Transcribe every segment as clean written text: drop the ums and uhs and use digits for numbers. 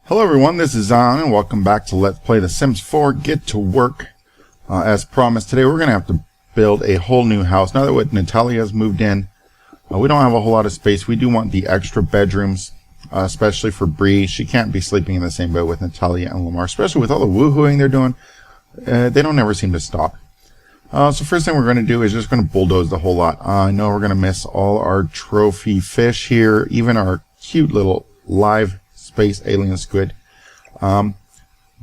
Hello everyone, this is Zon and welcome back to Let's Play The Sims 4 Get to Work. As promised, today we're going to have to build a whole new house. Now that Natalia has moved in, we don't have a whole lot of space. We do want the extra bedrooms, especially for Bree. She can't be sleeping in the same bed with Natalia and Lamar, especially with all the woohooing they're doing. They don't ever seem to stop. So first thing we're going to do is just going to bulldoze the whole lot. I know we're going to miss all our trophy fish here, even our cute little live space alien squid. But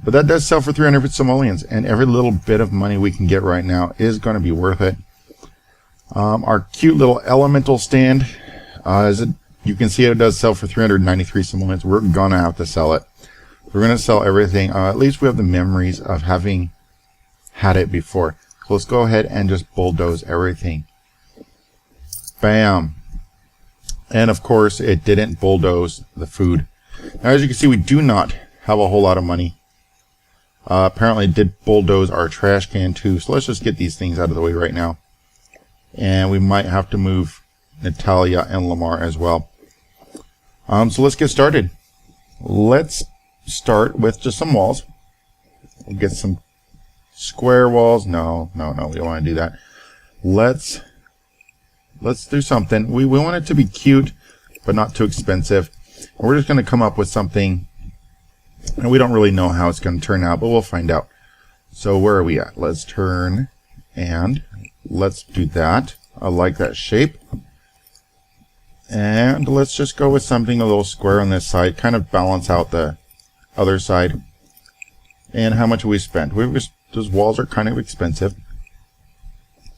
that does sell for 300 simoleons, and every little bit of money we can get right now is going to be worth it. Our cute little elemental stand, you can see it does sell for 393 simoleons. We're going to have to sell it. We're going to sell everything. At least we have the memories of having had it before. So let's go ahead and just bulldoze everything. Bam. And of course, it didn't bulldoze the food. Now, as you can see, we do not have a whole lot of money. Apparently, it did bulldoze our trash can too. So let's just get these things out of the way right now. And we might have to move Natalia and Lamar as well. So let's get started. Let's start with just some walls. We'll get some square walls. No, we don't want to do that. Let's do something. We want it to be cute, but not too expensive. We're just going to come up with something, and we don't really know how it's going to turn out, but we'll find out. So where are we at? Let's turn, and let's do that. I like that shape. And let's just go with something a little square on this side, kind of balance out the other side. And how much we spent? Those walls are kind of expensive.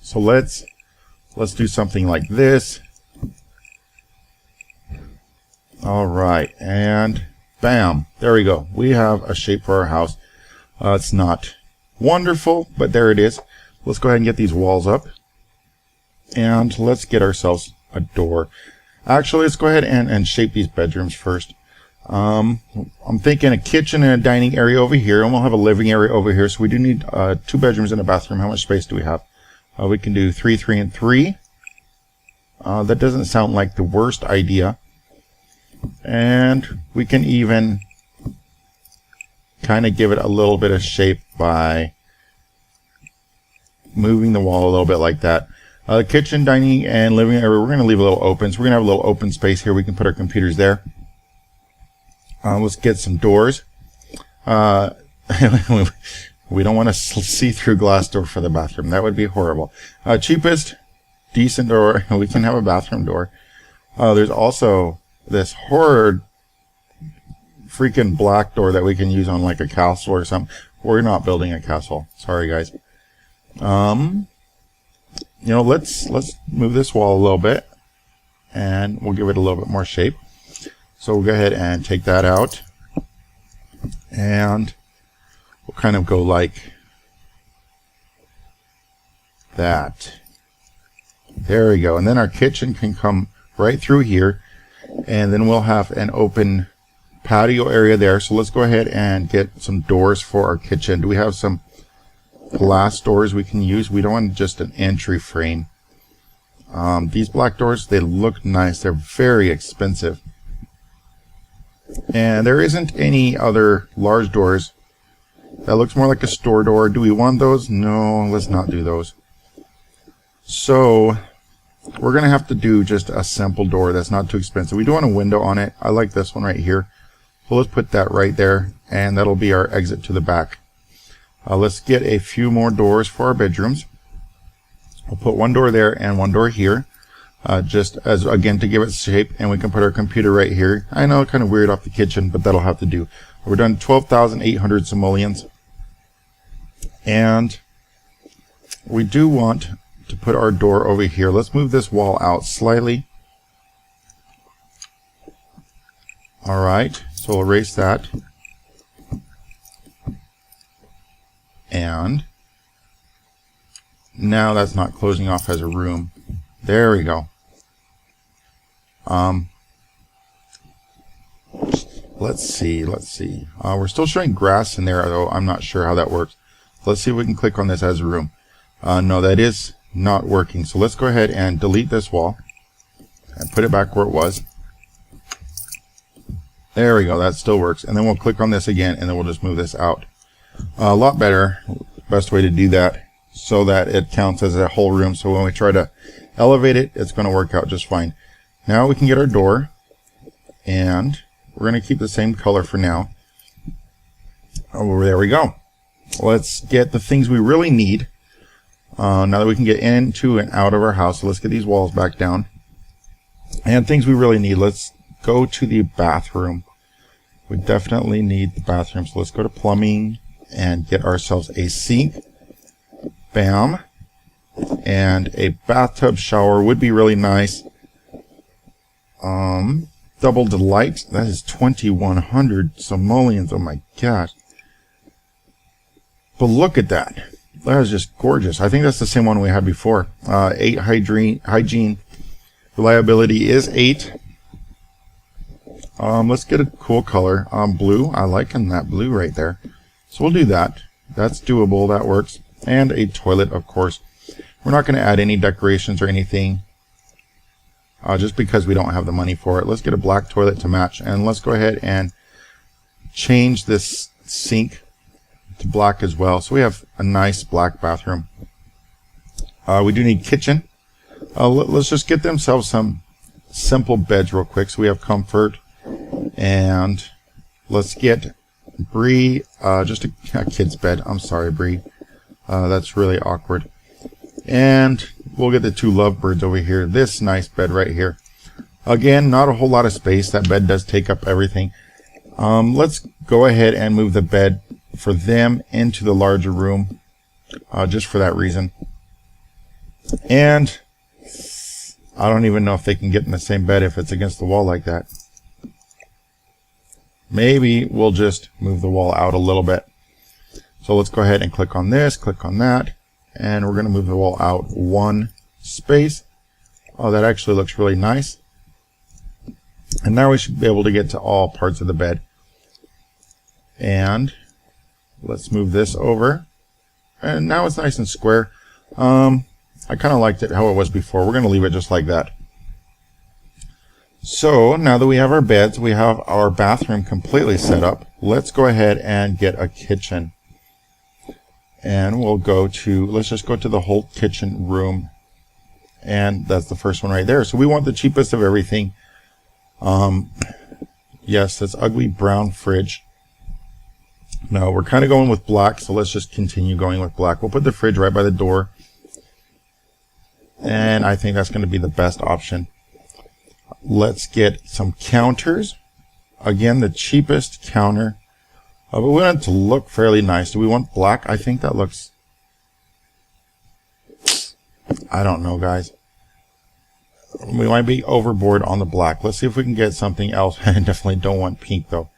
So let's do something like this. All right, and bam, there we go. We have a shape for our house. It's not wonderful, but there it is. Let's go ahead and get these walls up, and let's get ourselves a door. Actually, let's go ahead and shape these bedrooms first. I'm thinking a kitchen and a dining area over here, and we'll have a living area over here. So we do need 2 bedrooms and a bathroom. How much space do we have? We can do 3, 3, and 3. That doesn't sound like the worst idea. And we can even kind of give it a little bit of shape by moving the wall a little bit like that. Kitchen, dining, and living area, we're going to leave a little open. So we're going to have a little open space here. We can put our computers there. Let's get some doors. We don't want a see-through glass door for the bathroom. That would be horrible. Cheapest, decent door. We can have a bathroom door. There's also this horrid freaking black door that we can use on like a castle or something. We're not building a castle. Sorry, guys. Let's move this wall a little bit, and we'll give it a little bit more shape. So we'll go ahead and take that out, and we'll kind of go like that. There we go. And then our kitchen can come right through here, and then we'll have an open patio area there. So let's go ahead and get some doors for our kitchen. Do we have some glass doors we can use? We don't want just an entry frame. These black doors, they look nice. They're very expensive. And there isn't any other large doors. That looks more like a store door. Do we want those? No, let's not do those. So we're going to have to do just a simple door that's not too expensive. We do want a window on it. I like this one right here. So let's put that right there, and that'll be our exit to the back. Let's get a few more doors for our bedrooms. We'll put one door there and one door here, just as, again, to give it shape, and we can put our computer right here. I know, kind of weird off the kitchen, but that'll have to do. We're done 12,800 simoleons. And we do want to put our door over here. Let's move this wall out slightly. All right, so we'll erase that. And now that's not closing off as a room. There we go. Let's see. We're still showing grass in there, though I'm not sure how that works. Let's see if we can click on this as a room. No, that is not working. So let's go ahead and delete this wall and put it back where it was. There we go. That still works. And then we'll click on this again, and then we'll just move this out. A lot better. Best way to do that so that it counts as a whole room. So when we try to elevate it, it's going to work out just fine. Now we can get our door, and we're going to keep the same color for now. Oh, there we go. Let's get the things we really need. Now that we can get into and out of our house, so let's get these walls back down. And things we really need, let's go to the bathroom. We definitely need the bathroom, so let's go to plumbing and get ourselves a sink. Bam. And a bathtub shower would be really nice. Double delight, that is 2,100 simoleons. Oh my gosh. But look at that. That is just gorgeous. I think that's the same one we had before. 8 hygiene. Reliability is 8. Let's get a cool color. Blue. I like that blue right there. So we'll do that. That's doable. That works. And a toilet, of course. We're not going to add any decorations or anything. Just because we don't have the money for it. Let's get a black toilet to match. And let's go ahead and change this sink to black as well. So we have a nice black bathroom. We do need kitchen. Let's just get themselves some simple beds real quick so we have comfort. And let's get Bree just a kid's bed. I'm sorry, Bree. That's really awkward. And we'll get the 2 lovebirds over here. This nice bed right here. Again, not a whole lot of space. That bed does take up everything. Let's go ahead and move the bed for them into the larger room, just for that reason. And I don't even know if they can get in the same bed if it's against the wall like that. Maybe we'll just move the wall out a little bit. So let's go ahead and click on this, click on that, and we're going to move the wall out 1 space. Oh, that actually looks really nice. And now we should be able to get to all parts of the bed. And let's move this over. And now it's nice and square. I kind of liked it how it was before. We're going to leave it just like that. So now that we have our beds, we have our bathroom completely set up. Let's go ahead and get a kitchen. And we'll go to, let's just go to the whole kitchen room. And that's the first one right there. So we want the cheapest of everything. Yes, that's ugly brown fridge. No, we're kind of going with black, so let's just continue going with black. We'll put the fridge right by the door. And I think that's going to be the best option. Let's get some counters. Again, the cheapest counter. But we want it to look fairly nice. Do we want black? I think that looks... I don't know, guys. We might be overboard on the black. Let's see if we can get something else. I definitely don't want pink, though.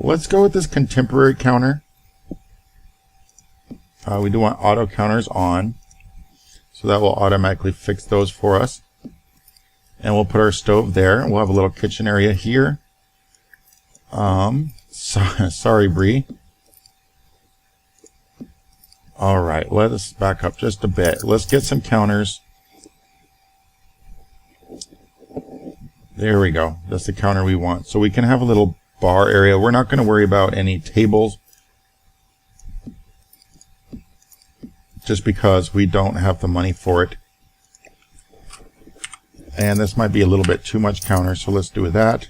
Let's go with this contemporary counter. We do want auto counters on. So that will automatically fix those for us. And we'll put our stove there. We'll have a little kitchen area here. Sorry, Bree. All right, let us back up just a bit. Let's get some counters. There we go. That's the counter we want. So we can have a little bar area. We're not going to worry about any tables, just because we don't have the money for it. And this might be a little bit too much counter, so let's do that.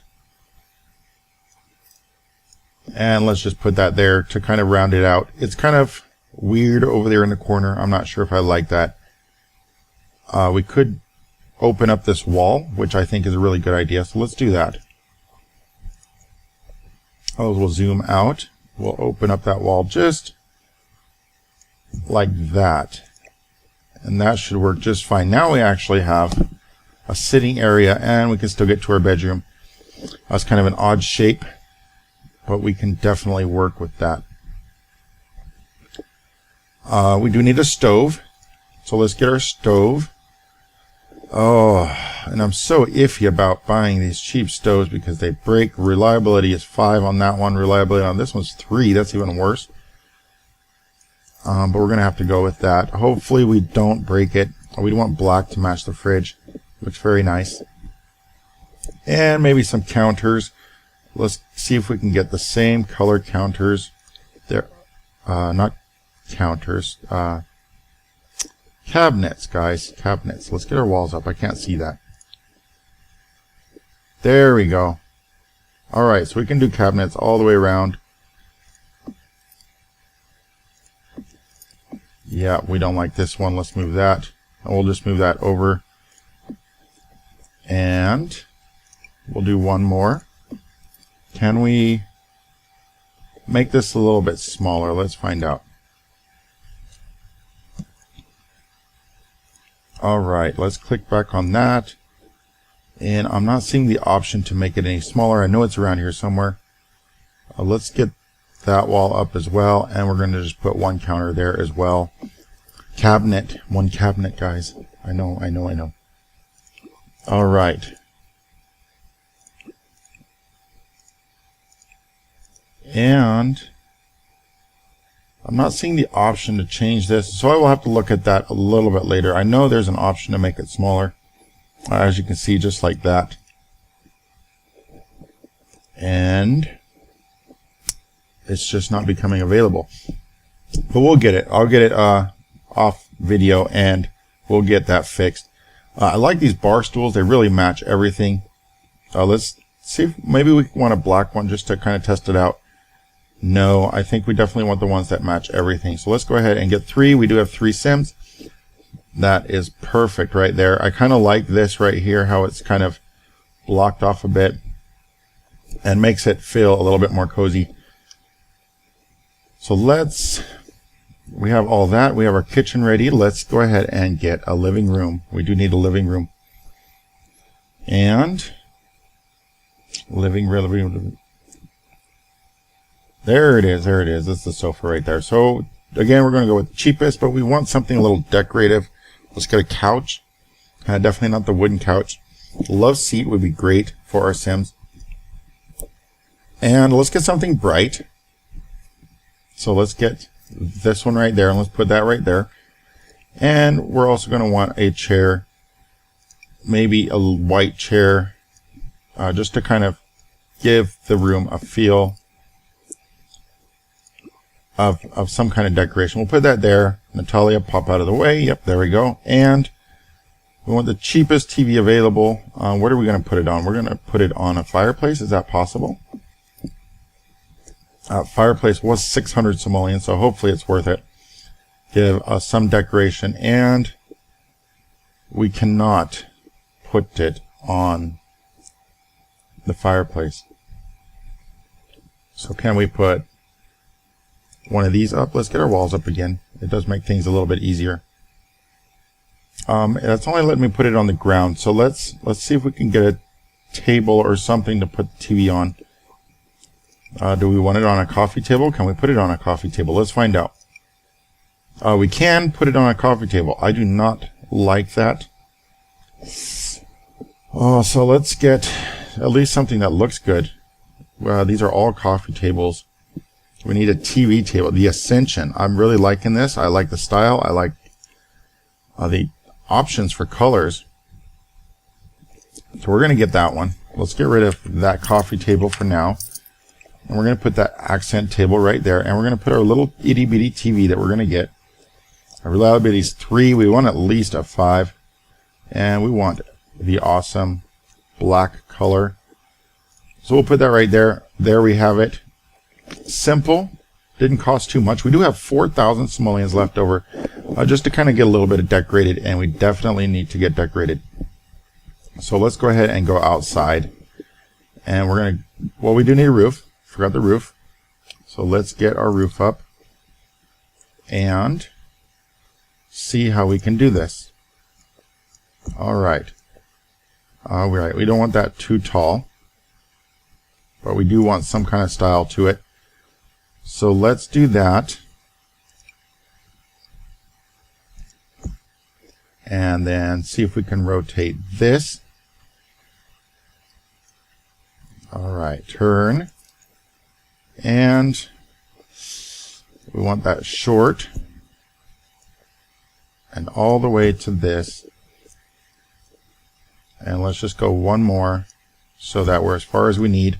And let's just put that there to kind of round it out. It's kind of weird over there in the corner. I'm not sure if I like that. We could open up this wall, which I think is a really good idea. So let's do that. We'll zoom out. We'll open up that wall just like that. And that should work just fine. Now we actually have a sitting area, and we can still get to our bedroom. That's kind of an odd shape, but we can definitely work with that. We do need a stove, so let's get our stove. Oh, and I'm so iffy about buying these cheap stoves because they break. Reliability is 5 on that one. Reliability on this one's 3. That's even worse. But we're going to have to go with that. Hopefully we don't break it. We want black to match the fridge. Looks very nice. And maybe some counters. Let's see if we can get the same color counters. There, not counters. Cabinets, guys. Cabinets. Let's get our walls up. I can't see that. There we go. Alright, so we can do cabinets all the way around. Yeah, we don't like this one. Let's move that. And we'll just move that over. And we'll do one more. Can we make this a little bit smaller? Let's find out. Alright, let's click back on that. And I'm not seeing the option to make it any smaller. I know it's around here somewhere. Let's get that wall up as well. And we're going to just put one counter there as well. Cabinet. One cabinet, guys. I know. Alright. And I'm not seeing the option to change this, so I will have to look at that a little bit later. I know there's an option to make it smaller, as you can see, just like that. And it's just not becoming available. But we'll get it. I'll get it off video and we'll get that fixed. I like these bar stools. They really match everything. Let's see if maybe we want a black one just to kind of test it out. No, I think we definitely want the ones that match everything. So let's go ahead and get 3. We do have 3 Sims. That is perfect right there. I kind of like this right here, how it's kind of blocked off a bit and makes it feel a little bit more cozy. So we have all that. We have our kitchen ready. Let's go ahead and get a living room. We do need a living room. And living room. There it is. There it is. That's the sofa right there. So again, we're going to go with the cheapest, but we want something a little decorative. Let's get a couch. Definitely not the wooden couch. Love seat would be great for our Sims. And let's get something bright. So let's get this one right there, and let's put that right there. And we're also going to want a chair, maybe a white chair, just to kind of give the room a feel of some kind of decoration. We'll put that there. Natalia, pop out of the way. Yep, there we go. And we want the cheapest TV available. What are we going to put it on? We're going to put it on a fireplace. Is that possible? Fireplace was 600 simoleons, so hopefully it's worth it. Give us some decoration, and we cannot put it on the fireplace. So can we put one of these up? Let's get our walls up again. It does make things a little bit easier. That's only letting me put it on the ground. So let's see if we can get a table or something to put the TV on. Do we want it on a coffee table? Can we put it on a coffee table? Let's find out. We can put it on a coffee table. I do not like that. Oh, so let's get at least something that looks good. These are all coffee tables. We need a TV table. The Ascension. I'm really liking this. I like the style. I like the options for colors. So we're going to get that one. Let's get rid of that coffee table for now. And we're going to put that accent table right there. And we're going to put our little itty bitty TV that we're going to get. Our reliability is 3. We want at least a 5. And we want the awesome black color. So we'll put that right there. There we have it. Simple. Didn't cost too much. We do have 4,000 simoleons left over just to kind of get a little bit of decorated. And we definitely need to get decorated. So let's go ahead and go outside. And we're going to, well, we do need a roof. Forgot the roof. So let's get our roof up and see how we can do this. Alright. Alright, we don't want that too tall, but we do want some kind of style to it. So let's do that. And then see if we can rotate this. Alright, turn. And we want that short and all the way to this. And let's just go one more so that we're as far as we need.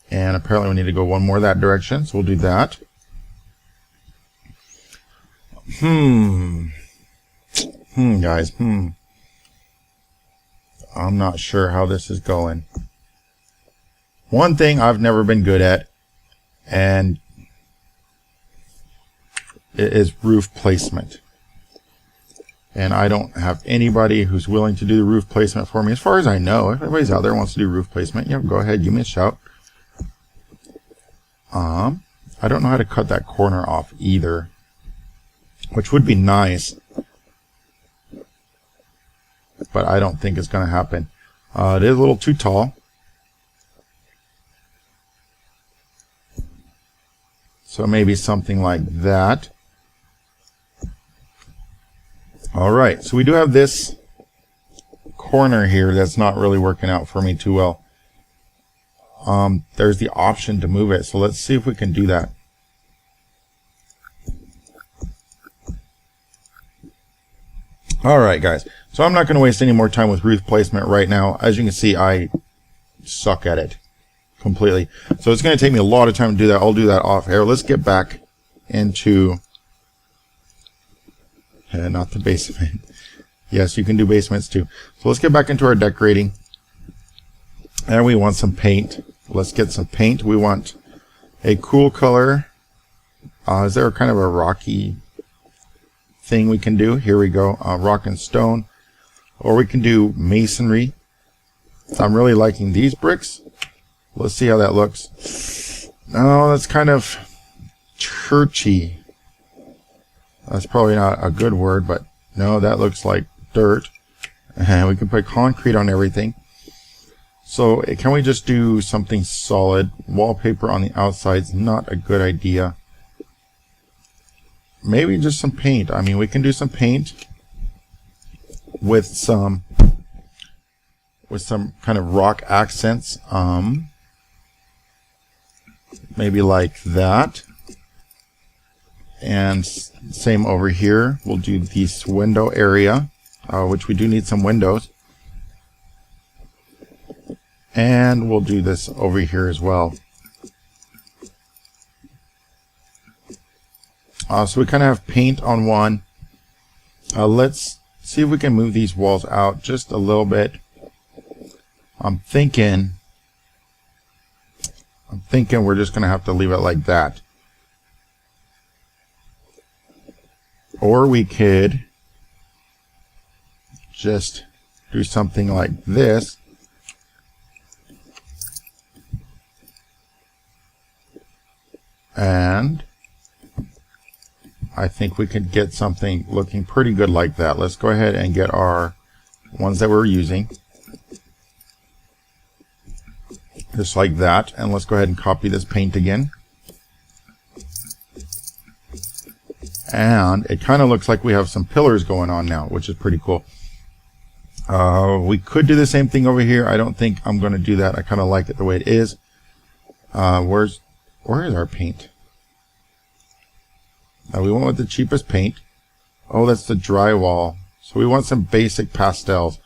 And apparently we need to go one more that direction, so we'll do that. Guys, I'm not sure how this is going. One thing I've never been good at, and it is roof placement. And I don't have anybody who's willing to do the roof placement for me. As far as I know, if anybody's out there who wants to do roof placement, yeah, go ahead, give me a shout. I don't know how to cut that corner off either, which would be nice, but I don't think it's going to happen. It is a little too tall, so maybe something like that. Alright, so we do have this corner here that's not really working out for me too well. There's the option to move it, so let's see if we can do that. Alright guys, so I'm not going to waste any more time with roof placement right now. As you can see, I suck at it completely. So it's going to take me a lot of time to do that. I'll do that off air. Let's get back into... not the basement. Yes, you can do basements too. So let's get back into our decorating. And we want some paint. Let's get some paint. We want a cool color. Is there kind of a rocky thing we can do? Here we go. Rock and stone. Or we can do masonry. I'm really liking these bricks. Let's see how that looks. No, that's kind of churchy. That's probably not a good word, but no, that looks like dirt. And we can put concrete on everything. So can we just do something solid? Wallpaper on the outside's not a good idea. Maybe just some paint. I mean, we can do some paint with some kind of rock accents. Maybe like that. And same over here. We'll do this window area, which we do need some windows. And we'll do this over here as well. So we kind of have paint on one. Let's see if we can move these walls out just a little bit. I'm thinking we're just going to have to leave it like that. Or we could just do something like this. And I think we could get something looking pretty good like that. Let's go ahead and get our ones that we're using. Just like that. And let's go ahead and copy this paint again. And it kind of looks like we have some pillars going on now, which is pretty cool. We could do the same thing over here. I don't think I'm going to do that. I kind of like it the way it is. Where is our paint? We went with the cheapest paint. Oh, that's the drywall. So we want some basic pastels.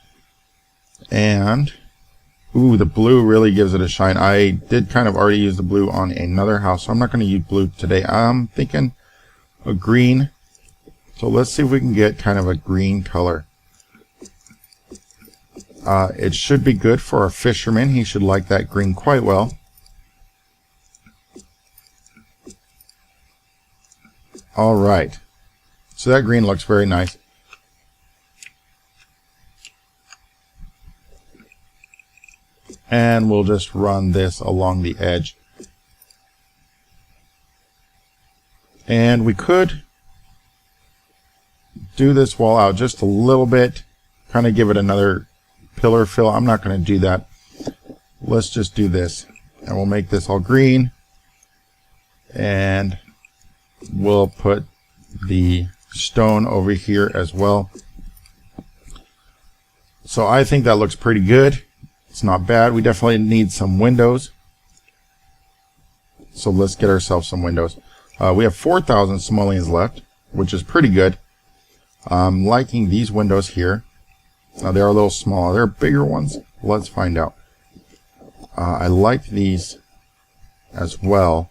And, ooh, the blue really gives it a shine. I did kind of already use the blue on another house, so I'm not going to use blue today. I'm thinking a green. So let's see if we can get kind of a green color. It should be good for our fisherman. He should like that green quite well. All right. So that green looks very nice. And we'll just run this along the edge. And we could do this wall out just a little bit, kind of give it another pillar fill. I'm not going to do that. Let's just do this. And we'll make this all green. And we'll put the stone over here as well. So I think that looks pretty good. It's not bad. We definitely need some windows. So let's get ourselves some windows. We have 4,000 simoleons left, which is pretty good. I'm liking these windows here. Now they are a little small. There are bigger ones. Let's find out. I like these as well.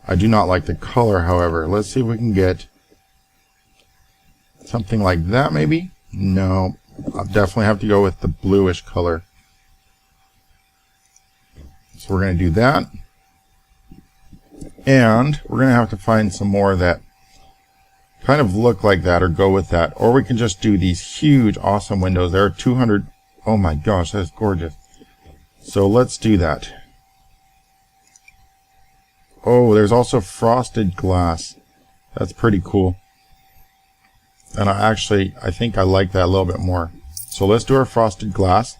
I do not like the color, however. Let's see if we can get something like that, maybe? No, I'll definitely have to go with the bluish color. So we're going to do that. And we're going to have to find some more that kind of look like that or go with that. Or we can just do these huge, awesome windows. There are 200. Oh my gosh, that's gorgeous. So let's do that. Oh, there's also frosted glass. That's pretty cool. And I think I like that a little bit more. So let's do our frosted glass.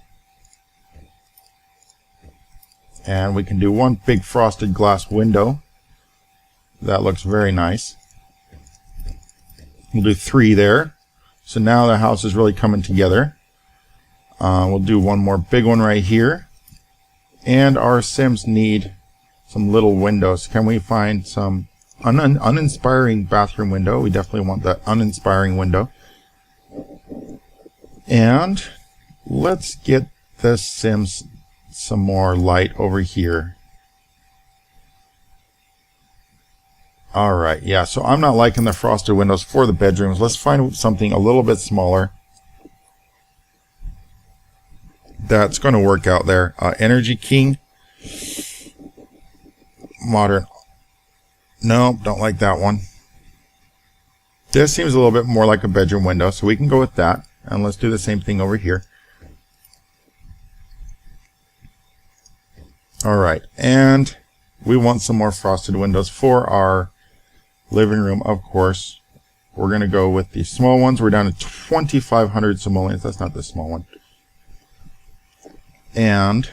And we can do one big frosted glass window. That looks very nice. We'll do 3 there. So now the house is really coming together. We'll do one more big one right here. And our Sims need some little windows. Can we find some uninspiring bathroom window? We definitely want that uninspiring window. And let's get the Sims some more light over here. Alright, yeah, so I'm not liking the frosted windows for the bedrooms. Let's find something a little bit smaller. That's going to work out there. Energy King. Modern. No, don't like that one. This seems a little bit more like a bedroom window, so we can go with that. And let's do the same thing over here. Alright, and we want some more frosted windows for our living room, of course. We're going to go with the small ones. We're down to 2,500 simoleons. That's not the small one. And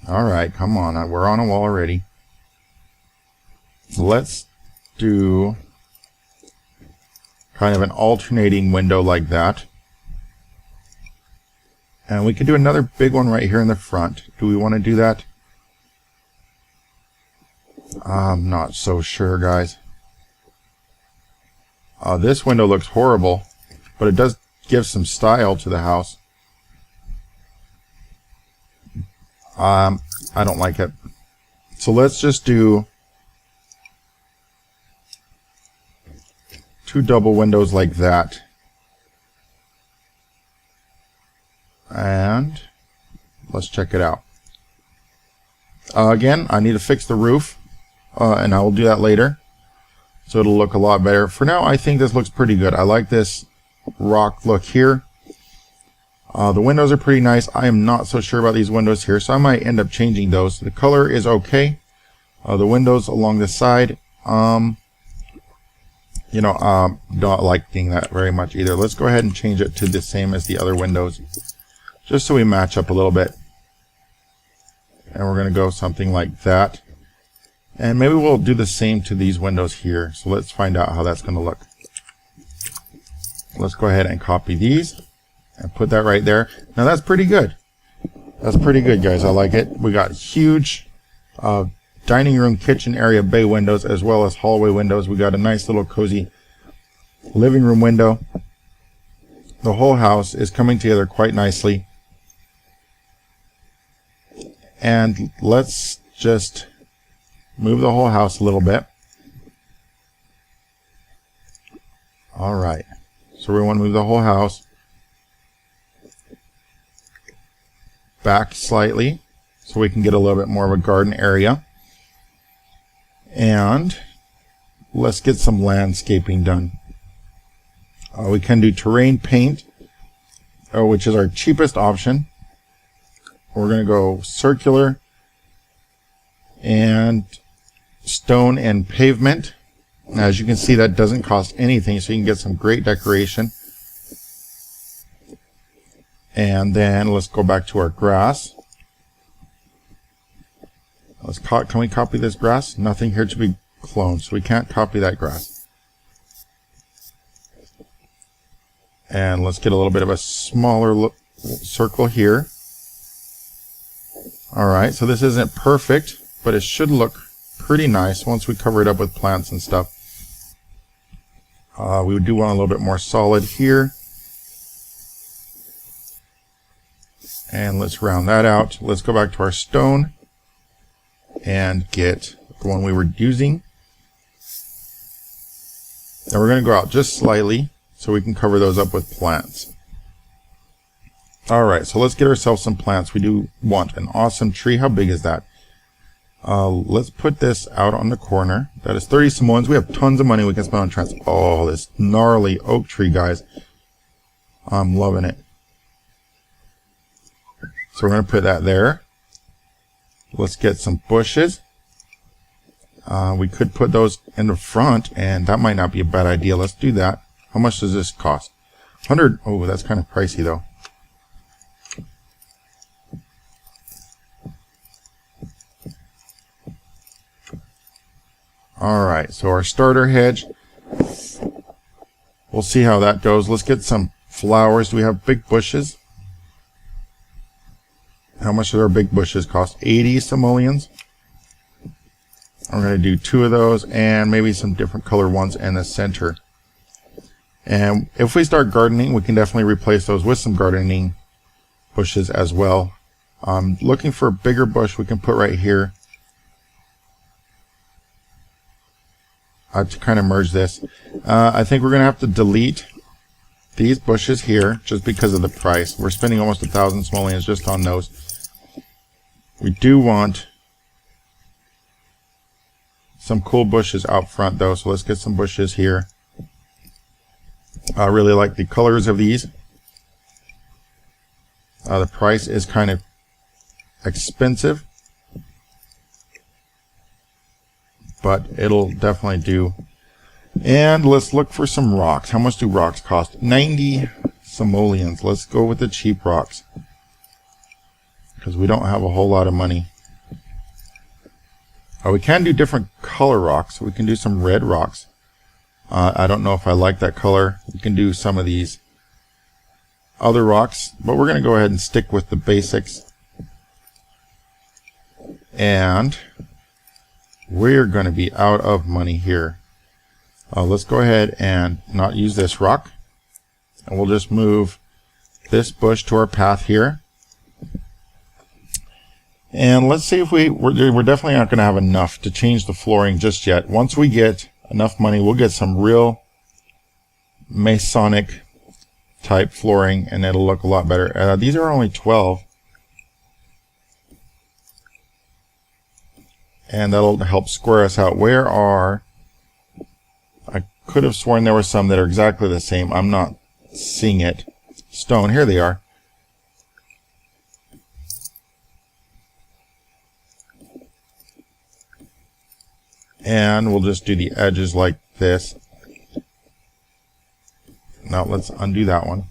alright, come on. We're on a wall already. Let's do kind of an alternating window like that. And we could do another big one right here in the front. Do we want to do that? I'm not so sure, guys. This window looks horrible, but it does give some style to the house. I don't like it. So let's just do 2 double windows like that. And let's check it out. Again, I need to fix the roof, and I will do that later. So it'll look a lot better. For now, I think this looks pretty good. I like this rock look here. The windows are pretty nice. I am not so sure about these windows here, so I might end up changing those. The color is okay. The windows along the side, don't liking that very much either. Let's go ahead and change it to the same as the other windows, just so we match up a little bit. And we're going to go something like that. And maybe we'll do the same to these windows here. So let's find out how that's going to look. Let's go ahead and copy these and put that right there. Now that's pretty good. That's pretty good, guys. I like it. We got huge dining room, kitchen area, bay windows, as well as hallway windows. We got a nice little cozy living room window. The whole house is coming together quite nicely. And let's just move the whole house a little bit. Alright, so we want to move the whole house back slightly so we can get a little bit more of a garden area. And let's get some landscaping done. We can do terrain paint, which is our cheapest option. We're going to go circular and stone and pavement. As you can see, that doesn't cost anything, so you can get some great decoration. And then let's go back to our grass. Can we copy this grass? Nothing here to be cloned, so we can't copy that grass. And let's get a little bit of a smaller circle here. Alright, so this isn't perfect, but it should look pretty nice once we cover it up with plants and stuff. We do want a little bit more solid here. And let's round that out. Let's go back to our stone and get the one we were using. And we're going to go out just slightly so we can cover those up with plants. Alright, so let's get ourselves some plants. We do want an awesome tree. How big is that? Let's put this out on the corner. That is 30 simoleons. We have tons of money we can spend on transport. Oh, this gnarly oak tree, guys. I'm loving it. So we're going to put that there. Let's get some bushes. We could put those in the front, and that might not be a bad idea. Let's do that. How much does this cost? 100. Oh, that's kind of pricey, though. Alright, so our starter hedge. We'll see how that goes. Let's get some flowers. Do we have big bushes? How much do our big bushes cost? 80 simoleons. I'm going to do 2 of those and maybe some different color ones in the center. And if we start gardening, we can definitely replace those with some gardening bushes as well. Looking for a bigger bush we can put right here. To kind of merge this. I think we're going to have to delete these bushes here just because of the price. We're spending almost 1,000 simoleons just on those. We do want some cool bushes out front though, so let's get some bushes here. I really like the colors of these. The price is kind of expensive, but it'll definitely do. And let's look for some rocks. How much do rocks cost? 90 simoleons. Let's go with the cheap rocks because we don't have a whole lot of money. We can do different color rocks. We can do some red rocks. I don't know if I like that color. We can do some of these other rocks, but we're going to go ahead and stick with the basics. And we're going to be out of money here. Let's go ahead and not use this rock. And we'll just move this bush to our path here. And let's see if we're definitely not going to have enough to change the flooring just yet. Once we get enough money, we'll get some real Masonic type flooring and it'll look a lot better. These are only 12. And that'll help square us out. Where are... I could have sworn there were some that are exactly the same. I'm not seeing it. Stone. Here they are. And we'll just do the edges like this. Now let's undo that one.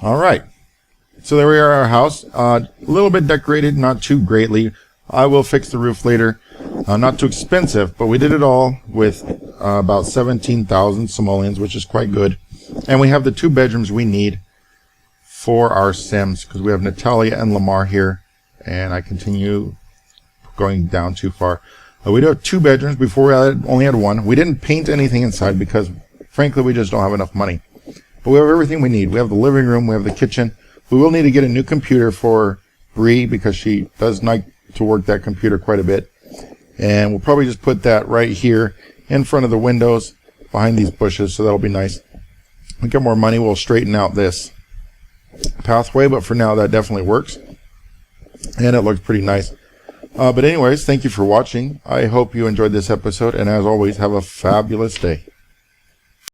All right. So there we are, our house. A little bit decorated, not too greatly. I will fix the roof later. Not too expensive, but we did it all with about 17,000 simoleons, which is quite good. And we have the 2 bedrooms we need for our Sims, because we have Natalia and Lamar here, and I continue going down too far. We do have 2 bedrooms. Before we only had 1. We didn't paint anything inside because, frankly, we just don't have enough money. But we have everything we need. We have the living room, we have the kitchen. We will need to get a new computer for Bree because she does like to work that computer quite a bit. And we'll probably just put that right here in front of the windows behind these bushes, so that'll be nice. When we get more money, we'll straighten out this pathway, but for now that definitely works and it looks pretty nice. But anyways, thank you for watching. I hope you enjoyed this episode, and as always, have a fabulous day.